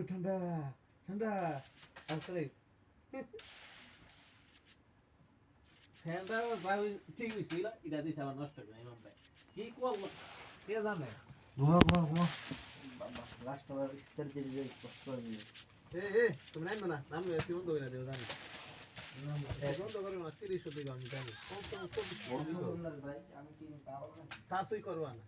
ঠান্ডা ঠান্ডা আসলে ফ্যানটা ভাই ঠিক হইছিল এটা দিছে আবার নষ্ট করে ইমাম ভাই কি করব কে জানে ঘুমা বাবা লাস্ট বার ইস্তার দিয়ে যে কষ্ট হবে তুমি নাইমো না নাম এসি বন্ধ করে দেও জানি বন্ধ করে না 30 সত্যি আমি জানি বন্ধ করুন না ভাই আমি কি পাগল না কাজই করবা না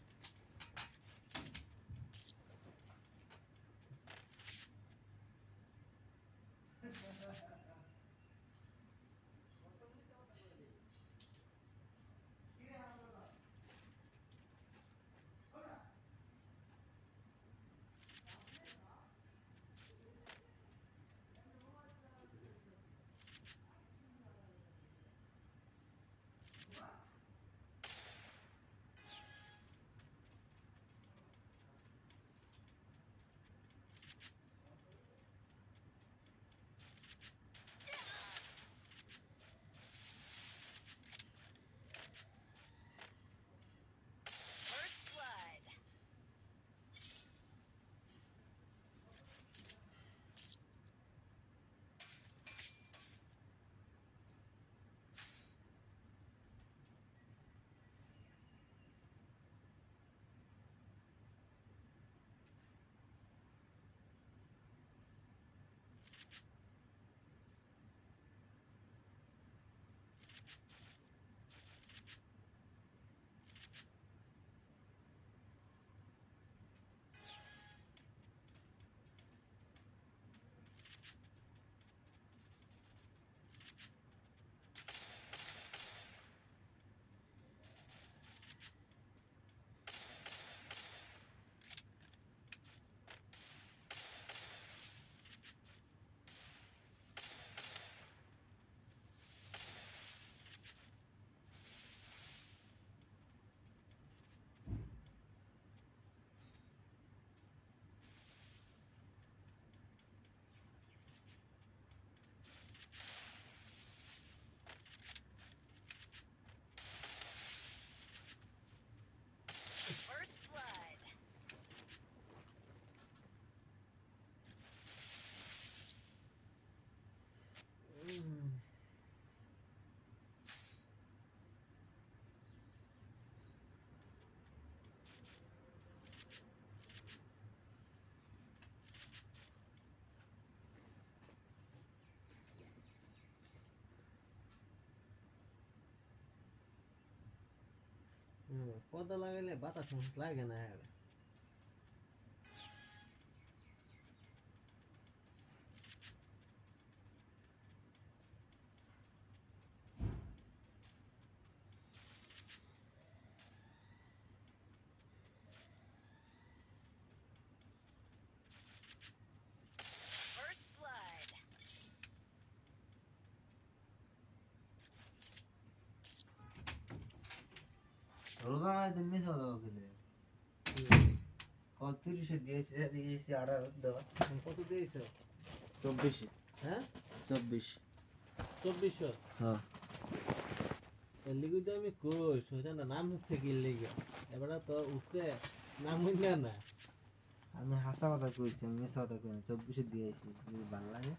পর্দা লাগাইলে বাতাস লাগে না রোজা মায়ের দিন মিস হলো গেলে কত 30 দিয়েছে আর দেওয়া কত দিয়েছ 24 হ্যাঁ 24 2400 হ্যাঁ লিগু তো আমি কই সোজা নাম হচ্ছে কি লিগে এবারে তো উঠছে নাম হইনা না আমি হাসা কথা কইছি আমি মিস কথা কই 24 দিয়েছি যদি ভালো লাগে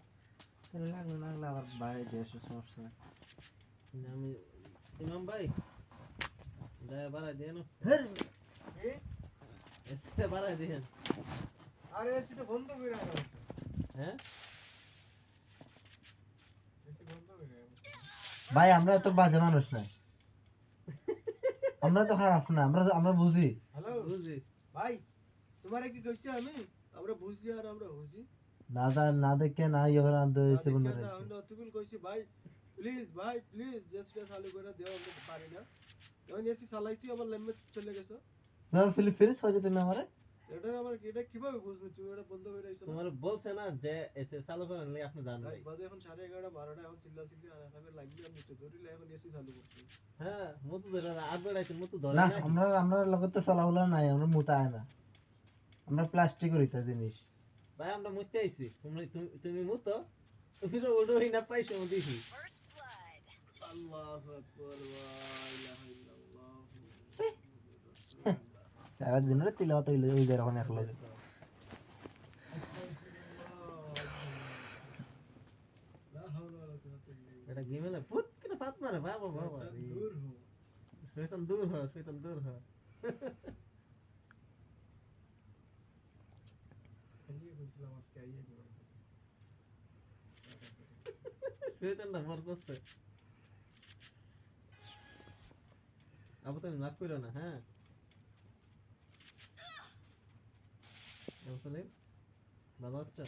তাহলে লাগলো না লাগলে আবার বাইরে দেশে সমস্যা নাই আমি ইমাম ভাই দয়া বাড়াই দেন এসে বাড়াই দেন আরে এসি তো বন্ধ করে রাখা হচ্ছে হ্যাঁ এসি বন্ধ করে রাখা হচ্ছে ভাই আমরা তো বাজে মানুষ না আমরা তো খারাপ না আমরা বুঝি হ্যালো বুঝি ভাই তোমারে কি কইছি আমি আমরা বুঝছি আর আমরা বুঝি না দেখে না ইয়ে করে আনতে হয়েছে বন্ধু না অন্য অতগুল কইছি ভাই প্লিজ জাস্টটা চালু করে দেও আমরা পারি না কারণ এসি চালাইতে আবার লেম্বে চলে গেছে ফিলিস হয়েছে তুমি আমারে এটা আবার এটা কিভাবে বুঝবে তুমি এটা বন্ধ করে রাখছো তোমার বলছে না যে এসে চালু করেন নি আপনি জানেন ভাই বাদে এখন 11:30 12টা এখন চিল্লা আর এখানে লাগবে আর মুছে ধরিলে এখন এসি চালু করতে হ্যাঁ মতো ধরে না আট বেড়াইছে মতো ধরে না না আমরা লগতে চলাবলা নাই আমরা মুতায় না আমরা প্লাস্টিক হইতা জিনিস ভাই আমরা মুতে আইছি তুমি মুতো তুমি তো ওডোই না পাইছো দেখি আল্লাহু আকবার ওয়া ইলাহা ইল্লাল্লাহ সারা দিন তিলাওয়াত হইলে ওই যে এখন একলা গেমেলে পুত করে পাত মারে বাবা বাবা दूर हो শয়তান দূর হ ये বুঝলাম আজকে আইয়ে গেল শয়তানটা বর করছে আবু তুমি লাগ কইরো না হ্যাঁ আবু তাহলে ভালো হচ্ছে